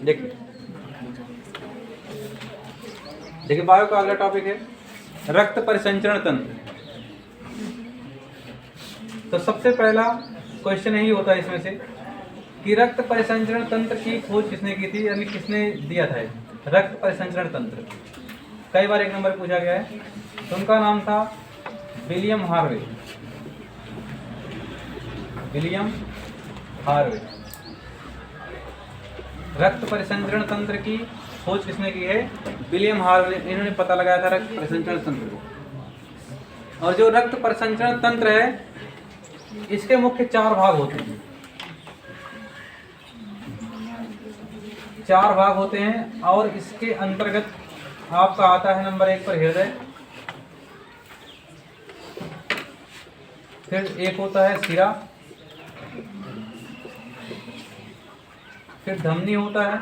देखिए देखिए बायो का अगला टॉपिक है रक्त परिसंचरण तंत्र। तो सबसे पहला क्वेश्चन यही होता है इसमें से कि रक्त परिसंचरण तंत्र की खोज किसने की थी, यानी किसने दिया था रक्त परिसंचरण तंत्र। कई बार एक नंबर पूछा गया है। तो उनका नाम था विलियम हार्वे। William Harvey. रक्त परिसंचरण तंत्र की खोज किसने की है? William Harvey. इन्होंने पता लगाया था रक्त परिसंचरण तंत्र को। और जो रक्त परिसंचरण तंत्र है इसके मुख्य 4 भाग होते हैं। 4 भाग होते हैं और इसके अंतर्गत आपका आता है नंबर 1 पर हृदय, फिर एक होता है सिरा, फिर धमनी होता है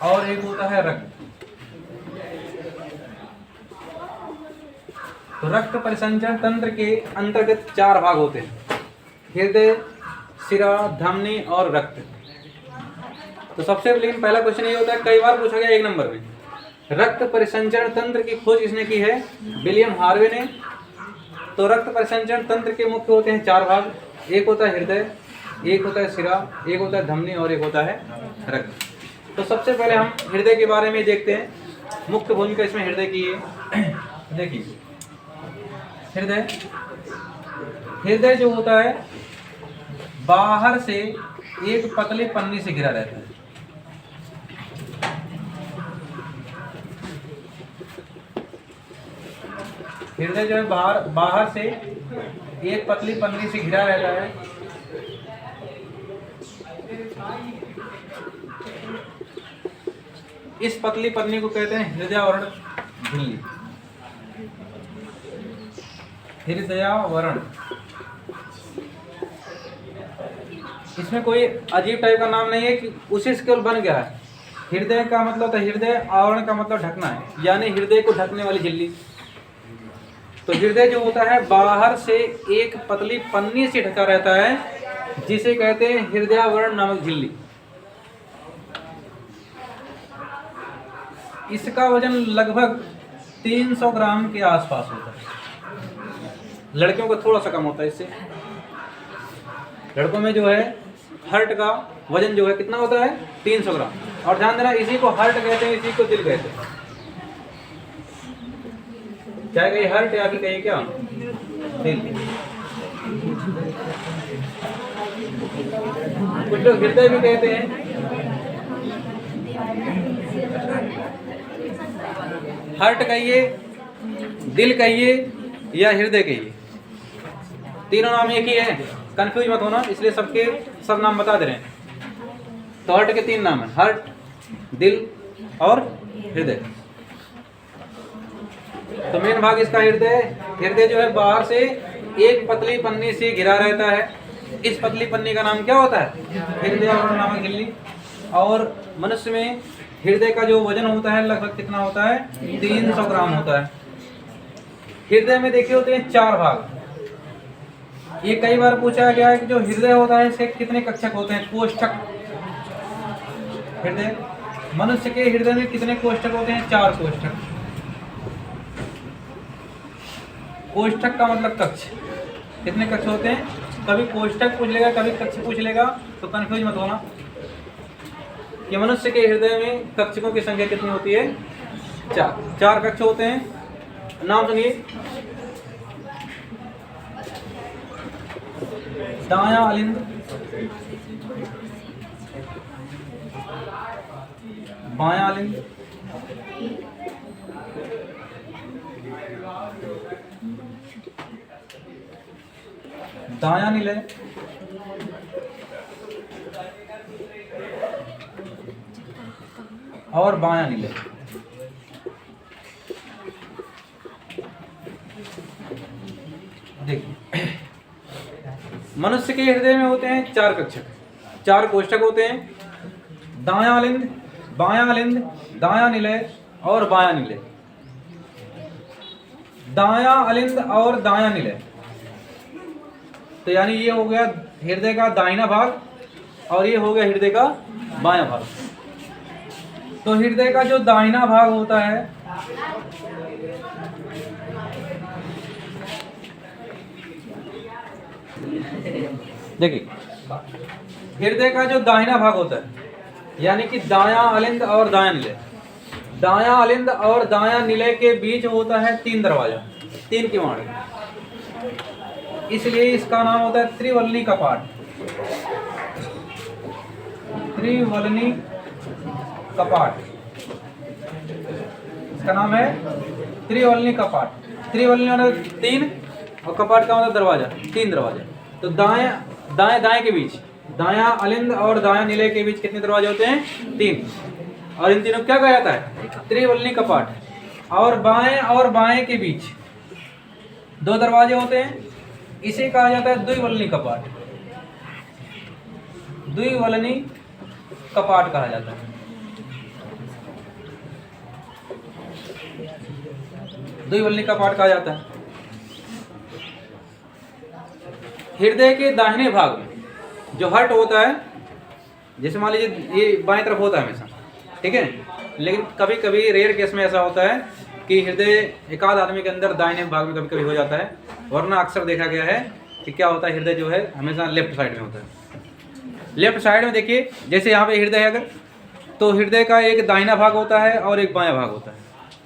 और एक होता है रक्त। तो रक्त परिसंचरण तंत्र के अंतर्गत 4 भाग होते हैं, हृदय, सिरा, धमनी और रक्त। तो सबसे लेकिन पहला क्वेश्चन ये होता है, कई बार पूछा गया 1 नंबर में, रक्त परिसंचरण तंत्र की खोज किसने की है? विलियम हार्वे ने। तो रक्त परिसंचरण तंत्र के मुख्य होते हैं 4 भाग, एक होता है हृदय, एक होता है सिरा, एक होता है धमनी और एक होता है रक्त। तो सबसे पहले हम हृदय के बारे में देखते हैं। मुख्य भूमिका इसमें हृदय की है। देखिए हृदय, हृदय जो होता है बाहर से एक पतली पन्नी से घिरा रहता है। हृदय जो है बाहर से एक पतली पन्नी से घिरा रहता है। इस पतली पन्नी को कहते हैं हृदयावरण झिल्ली। हृदयावरण, इसमें कोई अजीब टाइप का नाम नहीं है कि उसी से केवल बन गया है। हृदय का मतलब है, हृदय आवरण का मतलब ढकना है, यानी हृदय को ढकने वाली झिल्ली। तो हृदय जो होता है बाहर से एक पतली पन्नी से ढका रहता है, जिसे कहते हैं हृदयावरण नामक झिल्ली। इसका वजन लगभग 300 ग्राम के आसपास होता है। लड़कियों का थोड़ा सा कम होता है इससे। लड़कों में जो है हार्ट का वजन जो है कितना होता है? 300 ग्राम। और ध्यान देना, इसी को हार्ट कहते हैं, इसी को दिल कहते हैं। क्या कहिए हार्ट या फिर कहिए क्या दिल। कुछ लोग हृदय भी कहते हैं। हार्ट कहिए, दिल कहिए या हृदय कहिए, तीनों नाम एक ही है। कंफ्यूज मत होना, इसलिए सबके सब नाम बता दे रहे हैं। तो हार्ट के 3 नाम है, हार्ट, दिल और हृदय। तो मेन भाग इसका हृदय। हृदय जो है बाहर से एक पतली पन्नी से घिरा रहता है। इस पतली पन्नी का नाम क्या होता है? हृदयावरण नामक झिल्ली। और मनुष्य में हृदय का जो वजन होता है लगभग कितना होता है? 300 ग्राम होता है। हृदय में देखिए होते हैं 4 भाग। ये कई बार पूछा गया है कि जो हृदय होता है इसके कितने कक्षक होते हैं? कोष्ठक। हृदय, मनुष्य के हृदय में कितने कोष्ठक होते हैं? 4 कोष्ठक। कोष्ठक का मतलब कक्ष। कितने कक्ष होते हैं? कभी कोष्ठक पूछ लेगा, कभी कक्ष पूछ लेगा, तो कंफ्यूज मत होना कि मनुष्य के हृदय में कक्षकों की संख्या कितनी होती है? 4 कक्ष होते हैं। नाम सुनिए, दायां अलिंद, बायां अलिंद, दायां निलय, और बायां निलय। देखिए मनुष्य के हृदय में होते हैं 4 कक्षक, 4 कोष्ठक होते हैं। दायां अलिंद, बायां अलिंद, दायां निलय और बायां निलय। दायां अलिंद और दायां निलय तो यानी ये हो गया हृदय का दाहिना भाग और ये हो गया हृदय का बायां भाग। तो हृदय का जो दाहिना भाग होता है देखिए, हृदय का जो दाहिना भाग होता है यानी कि दायां अलिंद और दायां निलय, दायां अलिंद और दायां निलय के बीच होता है 3 दरवाजा, 3 किवाड़, इसलिए इसका नाम होता है त्रिवलनी कपाट। त्रिवलनी कपाट इसका नाम है त्रिवलनी कपाट। त्रिवलनी मतलब 3 और कपाट का मतलब दरवाजा, 3 दरवाजा। तो दाएं के बीच, दायां अलिंद और दायां निलय के बीच कितने दरवाजे होते हैं? 3। और इन तीनों क्या कहा जाता है? त्रिवलनी कपाट। और बाएं के बीच 2 दरवाजे होते हैं, इसे कहा जाता है द्विवलनी कपाट। द्विवलनी कपाट कहा जाता है। द्विवलनी कपाट कहा जाता है। हृदय के दाहिने भाग में जो हार्ट होता है, जैसे मान लीजिए ये बाएं तरफ होता है हमेशा, ठीक है, लेकिन कभी कभी रेयर केस में ऐसा होता है कि हृदय एकाध आदमी के अंदर दाहिने भाग में कभी कभी हो जाता है, वरना अक्सर देखा गया है कि क्या होता है, हृदय जो है हमेशा लेफ्ट साइड में होता है। लेफ्ट साइड में देखिए, जैसे यहाँ पे हृदय है अगर, तो हृदय का एक दाहिना भाग होता है और एक बायां भाग होता है।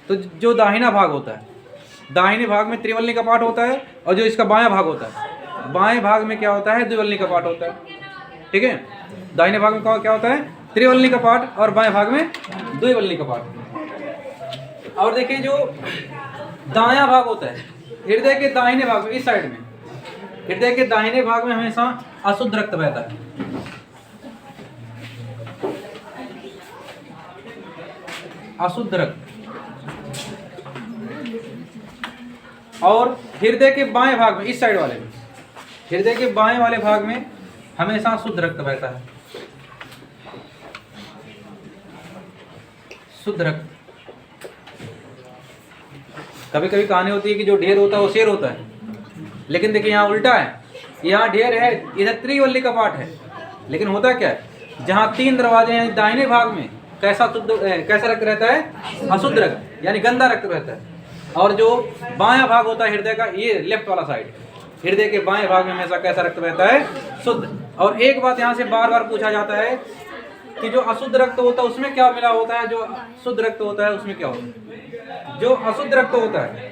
तो जो दाहिना भाग होता है, दाहिने भाग में त्रिवलनी कपाट होता है, और जो इसका बायां भाग होता है, बाएं भाग में क्या होता है? द्विवलनी कपाट होता है, ठीक है। दाहिने भाग में क्या होता है? त्रिवलनी कपाट, और बाएं भाग में द्विवलनी कपाट। और देखिए जो दायां भाग होता है हृदय के दाहिने भाग में, इस साइड में, हृदय के दाहिने भाग में हमेशा अशुद्ध रक्त बहता है। अशुद्ध रक्त। और हृदय के बाएं भाग में, इस साइड वाले में, हृदय के बाएं वाले भाग में हमेशा शुद्ध रक्त बहता है। शुद्ध रक्त। कभी कभी कहानी होती है कि जो ढेर होता है वो शेर होता है, लेकिन देखिए यहाँ उल्टा है, यहाँ ढेर है, इधर त्रिवलनी कपाट है, लेकिन होता क्या है, जहाँ 3 दरवाजे हैं दाहिने भाग में कैसा रक्त रहता है? अशुद्ध रक्त, यानी गंदा रक्त रहता है। और जो बायां भाग होता है हृदय का, ये लेफ्ट वाला साइड, हृदय के बाएं भाग में हमेशा कैसा रक्त बहता है? शुद्ध। और एक बात यहाँ से बार बार पूछा जाता है कि जो अशुद्ध रक्त होता है उसमें क्या मिला होता है, जो शुद्ध रक्त होता है उसमें क्या होता है? जो अशुद्ध रक्त होता है,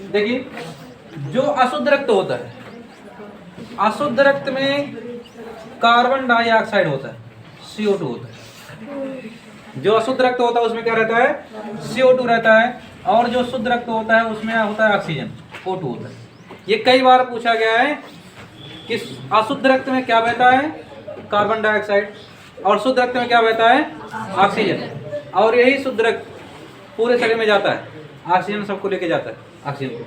देखिए जो अशुद्ध रक्त होता है, अशुद्ध रक्त में कार्बन डाइऑक्साइड होता है, CO2 होता है। जो अशुद्ध रक्त होता है उसमें क्या रहता है? CO2 रहता है। और जो शुद्ध रक्त होता है उसमें होता है ऑक्सीजन, O2 होता है। ये कई बार पूछा गया है कि अशुद्ध रक्त में क्या बहता है? Carbon dioxide. और शुद्ध रक्त में क्या बहता है? ऑक्सीजन। और यही शुद्ध रक्त पूरे शरीर में जाता है, ऑक्सीजन सबको लेके जाता है, ऑक्सीजन को।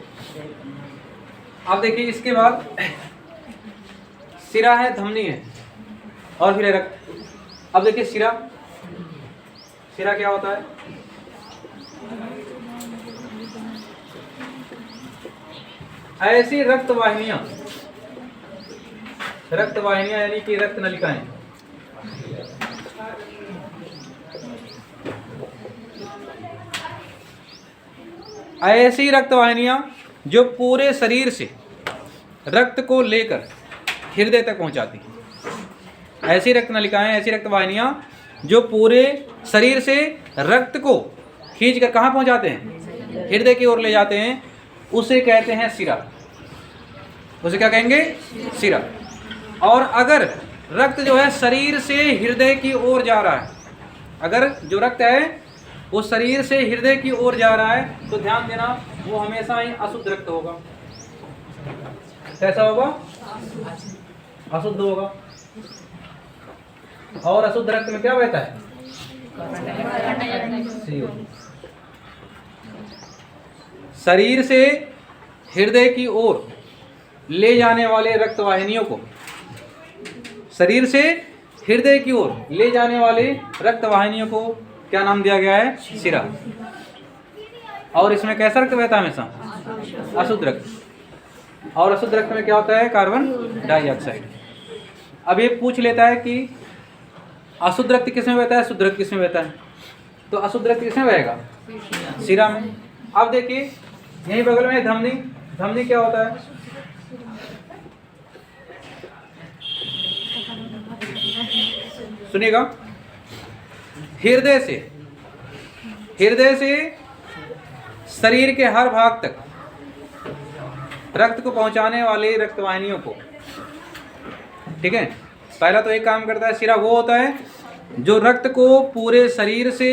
अब देखिए इसके बाद सिरा है, धमनी है, और फिर रक्त। अब देखिए सिरा क्या होता है? ऐसी रक्त वाहिनियां यानी कि रक्त नलिकाएं, ऐसी रक्त वाहिनियां जो पूरे शरीर से रक्त को लेकर हृदय तक पहुंचाती हैं। ऐसी रक्त नलिकाएं, ऐसी रक्त वाहिनियां जो पूरे शरीर से रक्त को खींचकर कहाँ पहुंचाते हैं? हृदय की ओर ले जाते हैं, उसे कहते हैं सिरा। उसे क्या कहेंगे? सिरा। और अगर रक्त जो है शरीर से हृदय की ओर जा रहा है, अगर जो रक्त है वो शरीर से हृदय की ओर जा रहा है, तो ध्यान देना वो हमेशा ही अशुद्ध रक्त होगा। कैसा होगा? अशुद्ध होगा। और अशुद्ध रक्त में क्या बहता है? CO2। शरीर से हृदय की ओर ले जाने वाले रक्त वाहिनियों को, शरीर से हृदय की ओर ले जाने वाले रक्त वाहिनियों को क्या नाम दिया गया है? सिरा। और इसमें कैसा रक्त बहता है? हमेशा अशुद्ध रक्त, और अशुद्ध रक्त में क्या होता है? Carbon dioxide. अब ये पूछ लेता है कि अशुद्ध रक्त किसमें बहता है, शुद्ध रक्त किसमें बहता है? तो अशुद्ध रक्त किसमें बहेगा? शिरा में। अब देखिए यहीं बगल में धमनी, धमनी क्या होता है? सुनिएगा, हृदय से शरीर के हर भाग तक रक्त को पहुंचाने वाले रक्तवाहिनियों को, ठीक है, पहला तो एक काम करता है शिरा, वो होता है जो रक्त को पूरे शरीर से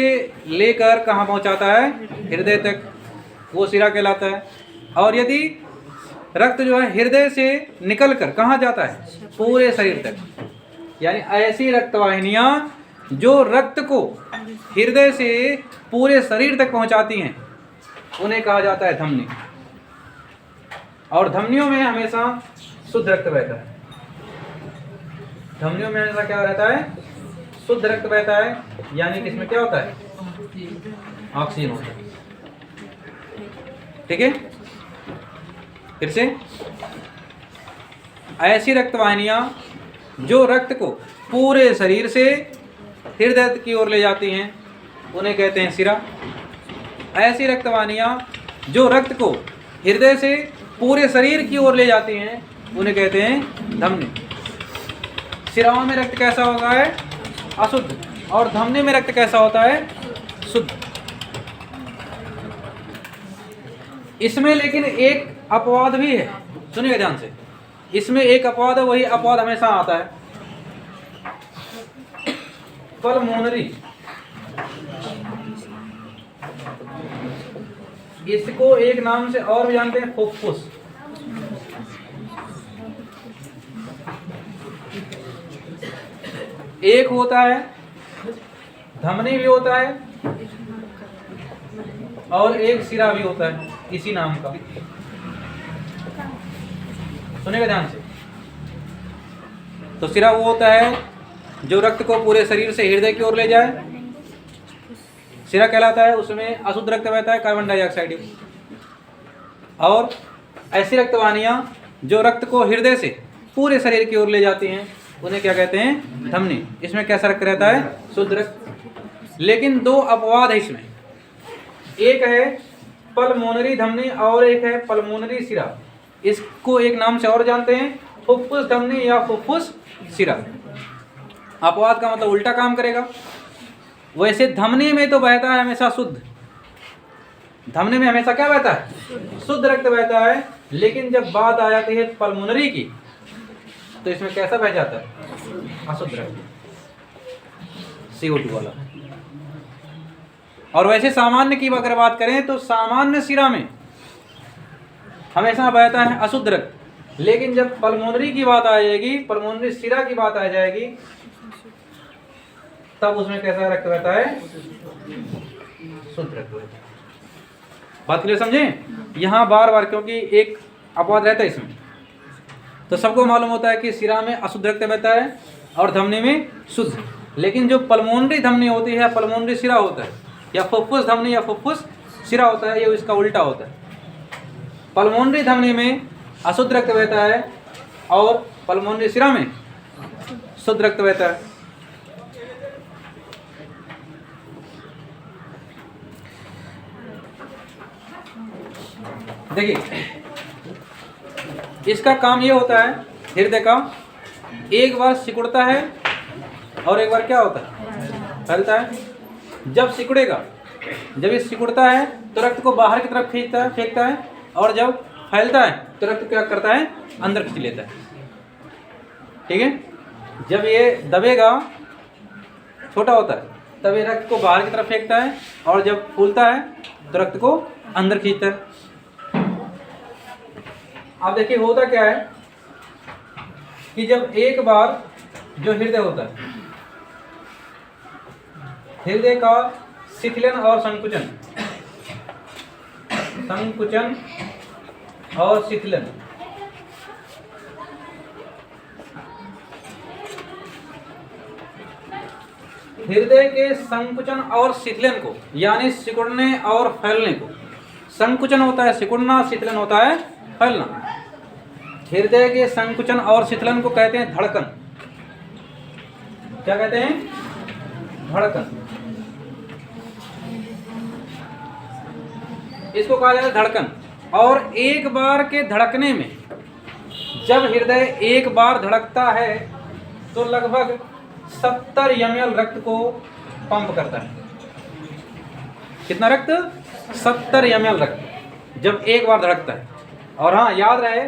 लेकर कहाँ पहुंचाता है? हृदय तक, वो शिरा कहलाता है। और यदि रक्त जो है हृदय से निकलकर कहाँ जाता है? पूरे शरीर तक, यानी ऐसी रक्तवाहिनियाँ जो रक्त को हृदय से पूरे शरीर तक पहुंचाती हैं उन्हें कहा जाता है धमनी। और धमनियों में हमेशा शुद्ध रक्त बहता है, धमनियों में हमेशा क्या रहता है? शुद्ध रक्त बहता है, यानी कि इसमें क्या होता है? ऑक्सीजन होता है। ठीक है, फिर से, ऐसी रक्तवाहिनियां जो रक्त को पूरे शरीर से हृदय की ओर ले जाती हैं उन्हें कहते हैं शिरा। ऐसी रक्तवाहिनियां जो रक्त को हृदय से पूरे शरीर की ओर ले जाती हैं उन्हें कहते हैं धमनी। शिराओं में रक्त कैसा होता है? अशुद्ध, और धमनी में रक्त कैसा होता है? शुद्ध। इसमें लेकिन एक अपवाद भी है, सुनिएगा ध्यान से, इसमें एक अपवाद है, वही अपवाद हमेशा आता है। पल्मोनरी, इसको एक नाम से और भी जानते हैं, फुफ्फुस। एक होता है धमनी भी होता है और एक शिरा भी होता है इसी नाम का, सुनिएगा ध्यान से। तो शिरा वो होता है जो रक्त को पूरे शरीर से हृदय की ओर ले जाए, शिरा कहलाता है, उसमें अशुद्ध रक्त बहता है, कार्बन डाइऑक्साइड। और ऐसी रक्तवाहिनियां जो रक्त को हृदय से पूरे शरीर की ओर ले जाती हैं उन्हें क्या कहते हैं? धमनी। इसमें कैसा रक्त रहता है? शुद्ध रक्त। लेकिन दो अपवाद है इसमें, एक है पल्मोनरी धमनी और एक है पल्मोनरी शिरा। इसको एक नाम से और जानते हैं, फुफ्फुस धमनी या फुफ्फुस शिरा। अपवाद का मतलब उल्टा काम करेगा। वैसे धमनी में तो बहता है हमेशा शुद्ध, धमनी में हमेशा क्या बहता है? शुद्ध रक्त बहता है। लेकिन जब बात आ जाती है पल्मोनरी की तो इसमें कैसा बह जाता है? अशुद्ध रक्त, CO2 वाला। और वैसे सामान्य की अगर बात करें तो सामान्य शिरा में हमेशा बहता है अशुद्ध रक्त। लेकिन जब पल्मोनरी की बात आ जाएगी, पल्मोनरी शिरा की बात आ जाएगी, तब उसमें कैसा रक्त बहता है? शुद्ध रक्त बहता है। बात क्लियर समझे? यहाँ बार बार क्योंकि एक अपवाद रहता है इसमें, तो सबको मालूम होता है कि शिरा में अशुद्ध रक्त बहता है और धमनी में शुद्ध। लेकिन जो पल्मोनरी धमनी होती है, पल्मोनरी शिरा होता है, या फुफ्फुस धमनी या फुफ्फुस शिरा होता है, ये इसका उल्टा होता है। पल्मोनरी धमनी में अशुद्ध रक्त बहता है और पल्मोनरी शिरा में शुद्ध रक्त बहता है। देखिए, इसका काम ये होता है हृदय का, एक बार सिकुड़ता है और एक बार क्या होता है? फैलता है। जब सिकुड़ेगा, जब ये सिकुड़ता है तो रक्त को बाहर की तरफ खींचता है, फेंकता है, और जब फैलता है तो रक्त क्या करता है? अंदर खींच लेता है। ठीक है, जब ये दबेगा, छोटा होता है, तब ये रक्त को बाहर की तरफ फेंकता है, और जब फूलता है तो रक्त को अंदर खींचता है। अब देखिए होता क्या है कि जब एक बार जो हृदय होता है, हृदय का शिथिलन और संकुचन, संकुचन और शिथिलन, हृदय के संकुचन और शिथिलन को, यानी सिकुड़ने और फैलने को संकुचन होता है सिकुड़ना, शीतलन होता है फैलना। हृदय के संकुचन और शीतलन को कहते हैं धड़कन। क्या कहते हैं? धड़कन। इसको कहा जाता है धड़कन। और एक बार के धड़कने में, जब हृदय एक बार धड़कता है तो लगभग 70 ml रक्त को पंप करता है। कितना रक्त? 70 ml रक्त जब एक बार धड़कता है। और हाँ, याद रहे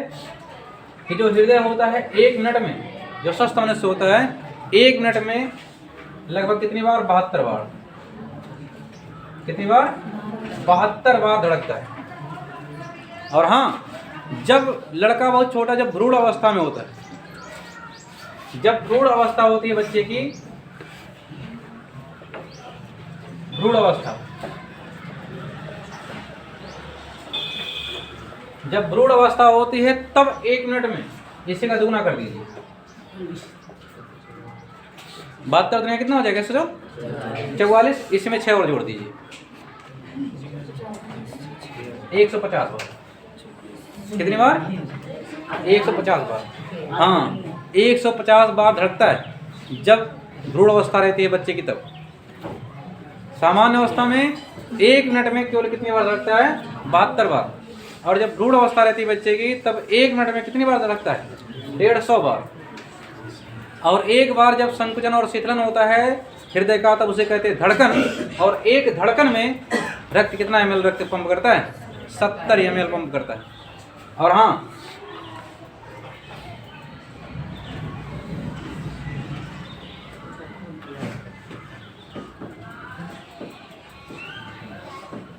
कि जो हृदय होता है 1 मिनट में, जो स्वस्थ होने से होता है 1 मिनट में लगभग कितनी बार? 72 बार। कितनी बार? 72 बार धड़कता है। और हाँ, जब लड़का बहुत छोटा, जब भ्रूण अवस्था में होता है, जब भ्रूण अवस्था होती है बच्चे की, भ्रूण अवस्था, जब भ्रूण अवस्था होती है तब 1 मिनट में इसी का दुगना कर दीजिए। 72 दुनिया कितना हो जाएगा? सोचो, 44। इसमें 6 और जोड़ दीजिए, 150 बार। कितनी बार? 150 बार। हाँ, 150 बार धड़कता है जब भ्रूण अवस्था रहती है बच्चे की। तब सामान्य अवस्था में 1 मिनट में केवल कितनी बार धड़कता है? 72 बार। और जब भ्रूण अवस्था रहती है बच्चे की, तब 1 मिनट में कितनी बार धड़कता है? 150 बार। और एक बार जब संकुचन और शीतलन होता है हृदय का, तब उसे कहते हैं धड़कन। और एक धड़कन में रक्त कितना ml रक्त पंप करता है? 70 ml पंप करता है। और हाँ,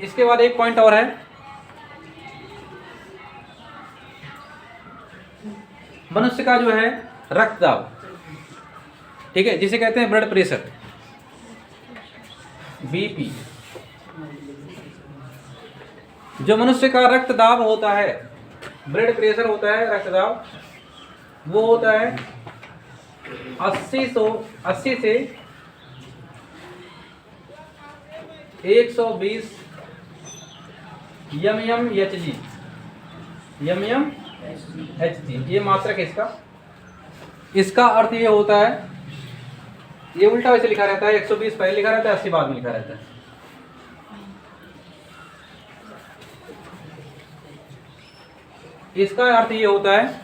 इसके बाद एक पॉइंट और है, मनुष्य का जो है रक्तदाब, ठीक है, जिसे कहते हैं ब्लड प्रेशर, बीपी। जो मनुष्य का रक्तदाब होता है, ब्लड प्रेशर होता है, रक्तदाब, वो होता है 80 से 120 mmHg। ये मात्रक है इसका। इसका अर्थ ये होता है, ये उल्टा वैसे लिखा रहता है, 120 पहले लिखा रहता है, 80 बाद में लिखा रहता है। इसका अर्थ ये होता है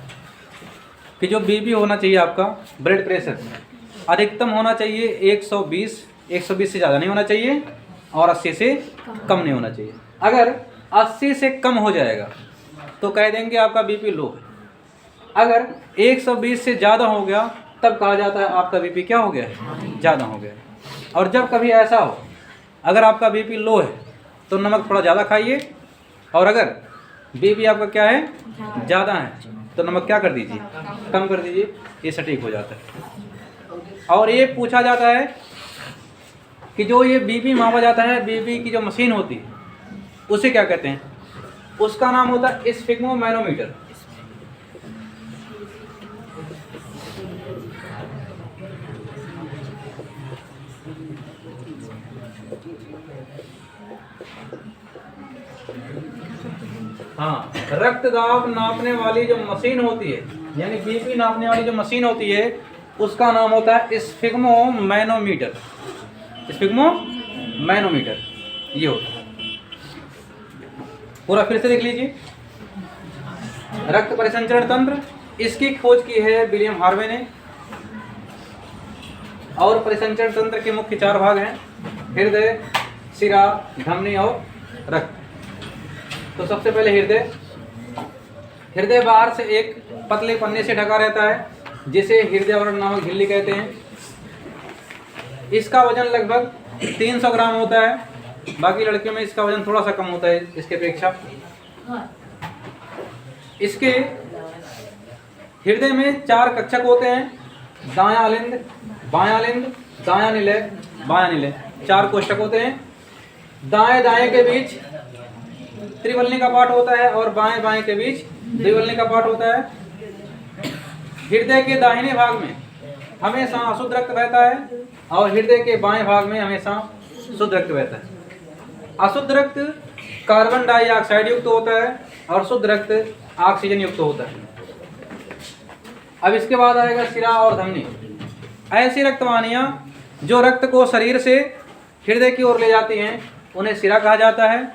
कि जो बीपी होना चाहिए आपका, ब्लड प्रेशर, अधिकतम होना चाहिए 120 से ज़्यादा नहीं होना चाहिए, और 80 से कम नहीं होना चाहिए। अगर 80 से कम हो जाएगा तो कह देंगे आपका बीपी लो है। अगर 120 से ज़्यादा हो गया तब कहा जाता है आपका बीपी क्या हो गया है? ज़्यादा हो गया है। और जब कभी ऐसा हो, अगर आपका बीपी लो है तो नमक थोड़ा ज़्यादा खाइए, और अगर बीपी आपका क्या है? ज़्यादा है, तो नमक क्या कर दीजिए? कम कर दीजिए। ये सटीक हो जाता है। और ये पूछा जाता है कि जो ये बीपी मापा जाता है, बीपी की जो मशीन होती है उसे क्या कहते हैं? उसका नाम होता है स्फिग्मोमैनोमीटर। हाँ, रक्तदाब नापने वाली जो मशीन होती है, यानी बीपी नापने वाली जो मशीन होती है, उसका नाम होता है स्फिग्मोमैनोमीटर। स्फिग्मोमैनोमीटर ये होता है। पूरा फिर से देख लीजिए। रक्त परिसंचरण तंत्र, इसकी खोज की है विलियम हार्वे ने। और परिसंचरण तंत्र के मुख्य 4 भाग हैं: हृदय, शिरा, धमनी और रक्त। तो सबसे पहले हृदय। हृदय बाहर से एक पतले पन्ने से ढका रहता है, जिसे हृदय नामक झिल्ली कहते हैं। इसका वजन लगभग 300 ग्राम होता है। बाकी लड़कियों में इसका वजन थोड़ा सा कम होता है इसके अपेक्षा। इसके हृदय में 4 कक्षक होते हैं: दायां लिंद, बायां लिंद, दायां निलय, बायां निलय। 4 कोष्ठक होते हैं। दाएं दाएं के बीच त्रिवलनी का पार्ट होता है, और बाएं बाएं के बीच द्विवलनी का पार्ट होता है। हृदय के दाहिने भाग में हमेशा अशुद्ध रक्त बहता है, और हृदय के बाएं भाग में हमेशा शुद्ध रक्त बहता है। अशुद्ध रक्त कार्बन डाइऑक्साइड युक्त होता है और शुद्ध रक्त ऑक्सीजन युक्त होता है। अब इसके बाद आएगा शिरा और धमनी। ऐसी रक्तवाहिनियाँ जो रक्त को शरीर से हृदय की ओर ले जाती हैं उन्हें शिरा कहा जाता है।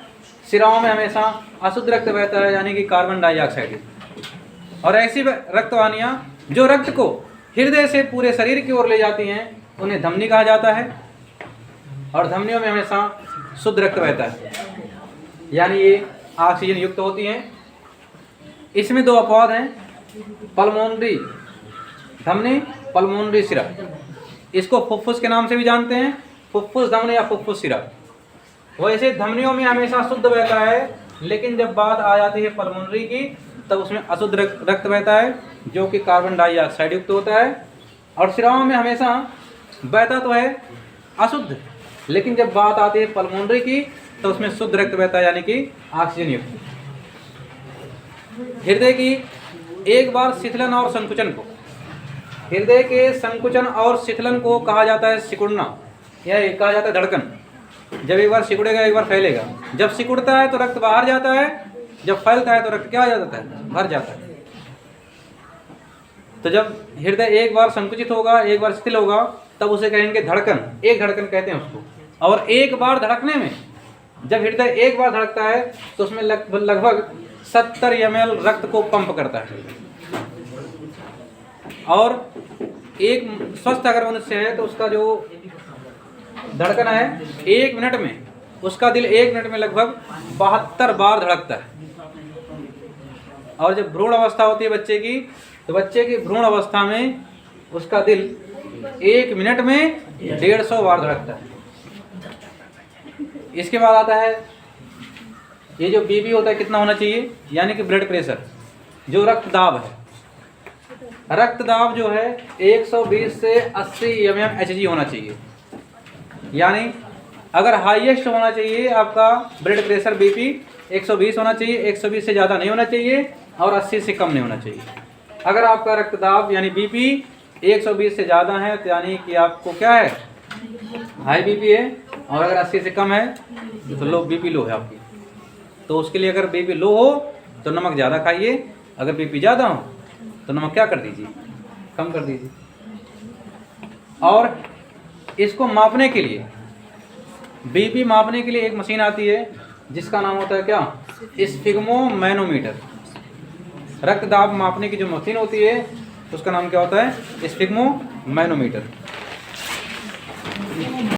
शिराओं में हमेशा अशुद्ध रक्त बहता है यानी कि कार्बन डाइऑक्साइड। और ऐसी रक्तवाहिनियाँ जो रक्त को हृदय से पूरे शरीर की ओर ले जाती हैं उन्हें धमनी कहा जाता है। और धमनियों में हमेशा शुद्ध रक्त बहता है यानी ये ऑक्सीजन युक्त होती हैं। इसमें दो अपवाद हैं, पल्मोनरी धमनी, पल्मोनरी शिरा। इसको फुफ्फुस के नाम से भी जानते हैं, फुफ्फुस धमनी या फुफ्फुस शिरा। वैसे धमनियों में हमेशा शुद्ध बहता है, लेकिन जब बात आ जाती है पल्मोनरी की तब उसमें अशुद्ध रक्त बहता है जो कि कार्बन डाइऑक्साइड युक्त होता है। और शिराओं में हमेशा बहता तो है अशुद्ध, लेकिन जब बात आती है पल्मोनरी की तो उसमें शुद्ध रक्त बहता है यानी कि ऑक्सीजन युक्त। हृदय की एक बार शिथिलन और संकुचन को, हृदय के संकुचन और शिथिलन को कहा जाता है सिकुड़ना, या कहा जाता है धड़कन। जब एक बार सिकुड़ेगा एक बार फैलेगा। जब सिकुड़ता है तो रक्त बाहर जाता है, जब फैलता है तो रक्त क्या हो जाता है, भर जाता है। तो जब हृदय एक बार संकुचित होगा एक बार शिथिल होगा तब उसे कहेंगे धड़कन, एक धड़कन कहते हैं उसको। और एक बार धड़कने में, जब हृदय एक बार धड़कता है तो उसमें लगभग 70 ml रक्त को पंप करता है। और एक स्वस्थ अगर मनुष्य है तो उसका जो धड़कन है 1 मिनट में, उसका दिल 1 मिनट में लगभग 72 बार धड़कता है। और जब भ्रूण अवस्था होती है बच्चे की, तो बच्चे की भ्रूण अवस्था में उसका दिल 1 मिनट में 150 बार धड़कता है। इसके बाद आता है ये जो बीपी होता है कितना होना चाहिए, यानी कि ब्लड प्रेशर, जो रक्तदाब है। रक्तदाब जो है 120 से 80 mmHg होना चाहिए। यानी अगर हाईएस्ट होना चाहिए आपका ब्लड प्रेशर बीपी 120 होना चाहिए, 120 से ज़्यादा नहीं होना चाहिए और 80 से कम नहीं होना चाहिए। अगर आपका रक्तदाब यानी बीपी 120 से ज़्यादा है तो यानी कि आपको क्या है, हाई बीपी है। और अगर 80 से कम है तो लो बीपी लो है आपकी। तो उसके लिए अगर बीपी लो हो तो नमक ज़्यादा खाइए, अगर बीपी ज़्यादा हो तो नमक क्या कर दीजिए, कम कर दीजिए। और इसको मापने के लिए, बीपी मापने के लिए एक मशीन आती है जिसका नाम होता है क्या, स्फिग्मोमैनोमीटर। रक्तदाब मापने की जो मशीन होती है उसका नाम क्या होता है, स्फिग्मोमैनोमीटर।